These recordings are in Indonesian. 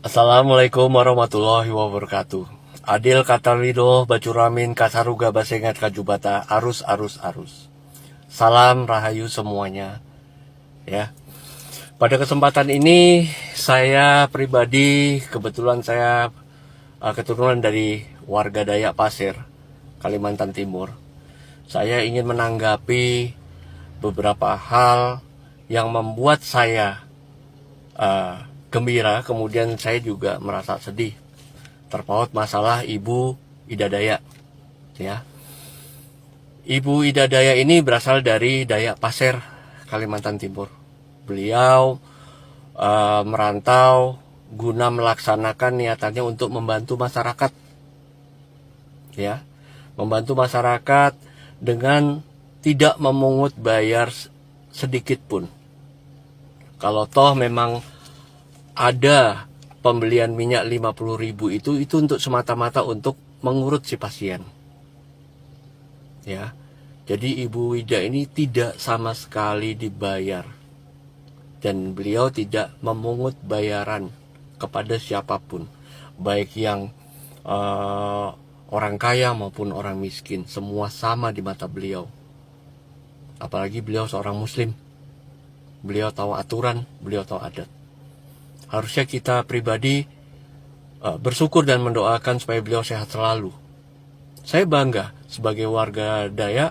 Assalamualaikum warahmatullahi wabarakatuh. Adil Katalido Bacuramin Kasaruga Basengat Kajubata arus arus arus. Salam rahayu semuanya. Ya. Pada kesempatan ini saya pribadi kebetulan saya keturunan dari warga Dayak Pasir, Kalimantan Timur. Saya ingin menanggapi beberapa hal yang membuat saya gembira, kemudian saya juga merasa sedih terpaut masalah Ibu Ida Dayak. Ya, Ibu Ida Dayak ini berasal dari Dayak Pasir, Kalimantan Timur. Beliau merantau guna melaksanakan niatannya untuk membantu masyarakat. Ya, membantu masyarakat dengan tidak memungut bayar sedikit pun. Kalau toh memang ada pembelian minyak 50.000 itu untuk semata-mata untuk mengurut si pasien. Ya. Jadi Ibu Ida ini tidak sama sekali dibayar. Dan beliau tidak memungut bayaran kepada siapapun, baik yang orang kaya maupun orang miskin, semua sama di mata beliau. Apalagi beliau seorang muslim. Beliau tahu aturan, beliau tahu adat. Harusnya kita pribadi bersyukur dan mendoakan supaya beliau sehat selalu. Saya bangga sebagai warga Dayak,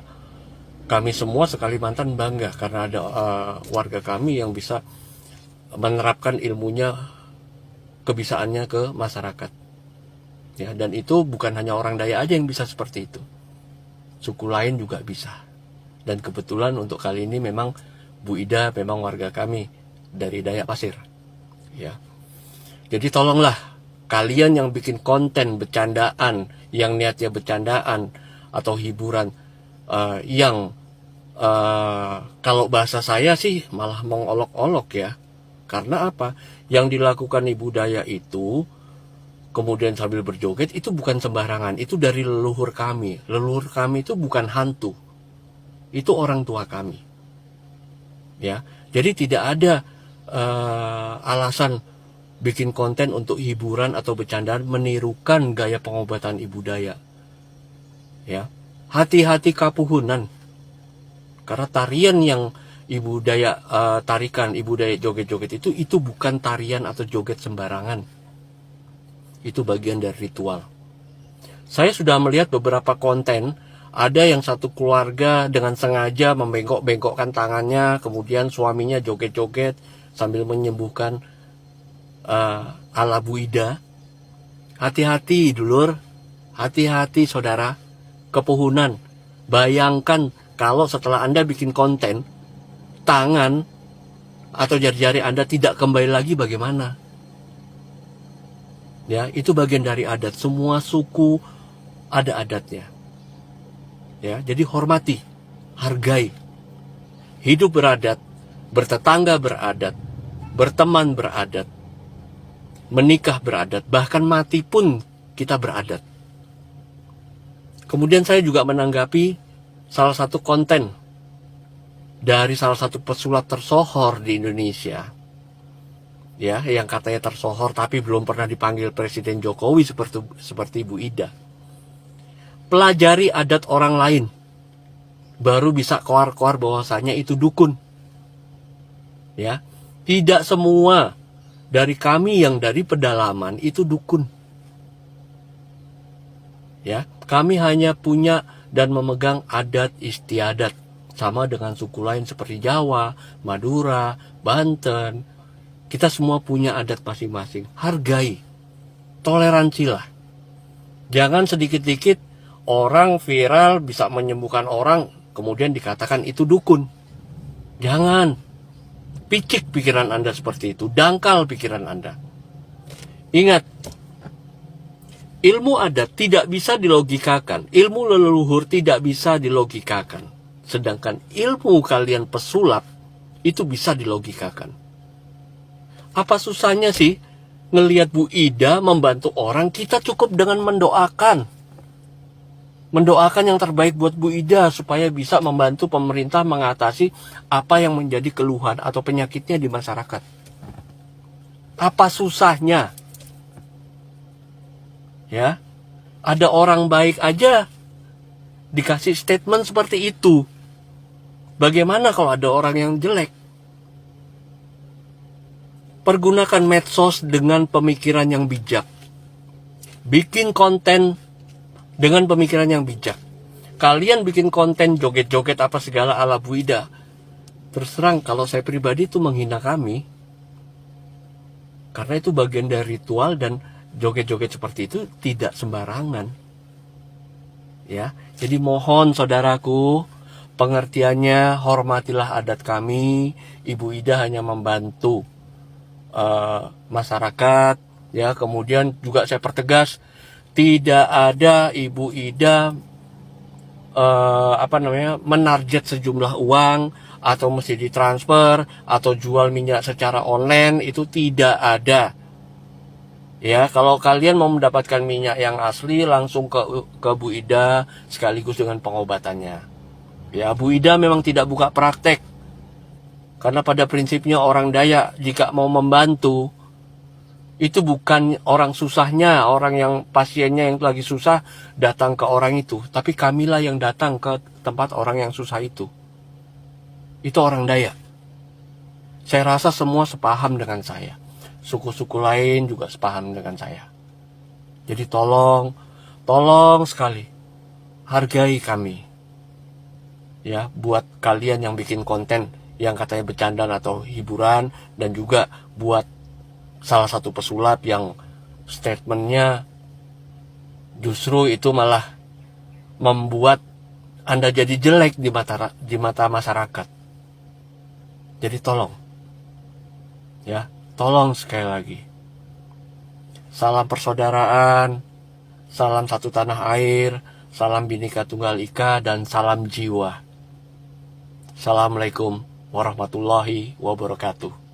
kami semua sekalimantan bangga karena ada warga kami yang bisa menerapkan ilmunya, kebisaannya ke masyarakat. Ya, dan itu bukan hanya orang Dayak aja yang bisa seperti itu. Suku lain juga bisa. Dan kebetulan untuk kali ini memang Bu Ida memang warga kami dari Dayak Pasir. Ya. Jadi tolonglah kalian yang bikin konten bercandaan, yang niatnya bercandaan atau hiburan yang kalau bahasa saya sih malah mengolok-olok ya. Karena apa? Yang dilakukan Ibu Dayak itu kemudian sambil berjoget itu bukan sembarangan, itu dari leluhur kami. Leluhur kami itu bukan hantu. Itu orang tua kami. Ya. Jadi tidak ada alasan bikin konten untuk hiburan atau bercandaan menirukan gaya pengobatan Ibu Dayak. Ya, hati-hati kapuhunan. Karena tarian yang Ibu Dayak tarikan, Ibu Dayak joget-joget itu bukan tarian atau joget sembarangan. Itu bagian dari ritual. Saya sudah melihat beberapa konten. Ada yang satu keluarga dengan sengaja membengkok-bengkokkan tangannya, kemudian suaminya joget-joget sambil menyembuhkan ala Bu Ida. Hati-hati dulur, hati-hati saudara, kepuhunan. Bayangkan kalau setelah Anda bikin konten, tangan atau jari-jari Anda tidak kembali lagi bagaimana? Ya, itu bagian dari adat. Semua suku ada adatnya. Ya, jadi hormati, hargai. Hidup beradat, bertetangga beradat, berteman beradat, menikah beradat, bahkan mati pun kita beradat. Kemudian saya juga menanggapi salah satu konten dari salah satu pesulap tersohor di Indonesia. Ya, yang katanya tersohor tapi belum pernah dipanggil Presiden Jokowi seperti Bu Ida. Pelajari adat orang lain, baru bisa koar-koar bahwasanya itu dukun. Ya, tidak semua dari kami yang dari pedalaman itu dukun. Ya, kami hanya punya dan memegang adat istiadat sama dengan suku lain seperti Jawa, Madura, Banten. Kita semua punya adat masing-masing. Hargai, toleransilah. Jangan sedikit-dikit orang viral bisa menyembuhkan orang kemudian dikatakan itu dukun. Jangan. Picik pikiran Anda seperti itu, dangkal pikiran Anda. Ingat, ilmu adat tidak bisa dilogikakan, ilmu leluhur tidak bisa dilogikakan. Sedangkan ilmu kalian pesulap itu bisa dilogikakan. Apa susahnya sih ngelihat Bu Ida membantu orang? Kita cukup dengan mendoakan. Mendoakan yang terbaik buat Bu Ida supaya bisa membantu pemerintah mengatasi apa yang menjadi keluhan atau penyakitnya di masyarakat. Apa susahnya? Ya, ada orang baik aja dikasih statement seperti itu. Bagaimana kalau ada orang yang jelek? Pergunakan medsos dengan pemikiran yang bijak. Bikin konten dengan pemikiran yang bijak. Kalian bikin konten joget-joget apa segala ala Bu Ida. Terus terang, kalau saya pribadi itu menghina kami. Karena itu bagian dari ritual, dan joget-joget seperti itu tidak sembarangan. Ya, jadi mohon saudaraku, pengertiannya, hormatilah adat kami. Ibu Ida hanya membantu masyarakat. Ya, kemudian juga saya pertegas, tidak ada Ibu Ida menarget sejumlah uang atau mesti ditransfer atau jual minyak secara online, itu tidak ada. Ya, kalau kalian mau mendapatkan minyak yang asli, langsung ke Bu Ida sekaligus dengan pengobatannya. Ya, Bu Ida memang tidak buka praktek. Karena pada prinsipnya orang Dayak jika mau membantu, itu bukan orang susahnya, orang yang pasiennya yang lagi susah datang ke orang itu, tapi kamilah yang datang ke tempat orang yang susah itu. Itu orang Dayak. Saya rasa semua sepaham dengan saya. Suku-suku lain juga sepaham dengan saya. Jadi tolong sekali hargai kami. Ya, buat kalian yang bikin konten yang katanya bercandaan atau hiburan, dan juga buat salah satu pesulap yang statementnya justru itu malah membuat Anda jadi jelek di mata masyarakat. Jadi tolong, ya, tolong sekali lagi. Salam persaudaraan, salam satu tanah air, salam Bhinneka Tunggal Ika, dan salam jiwa. Assalamualaikum warahmatullahi wabarakatuh.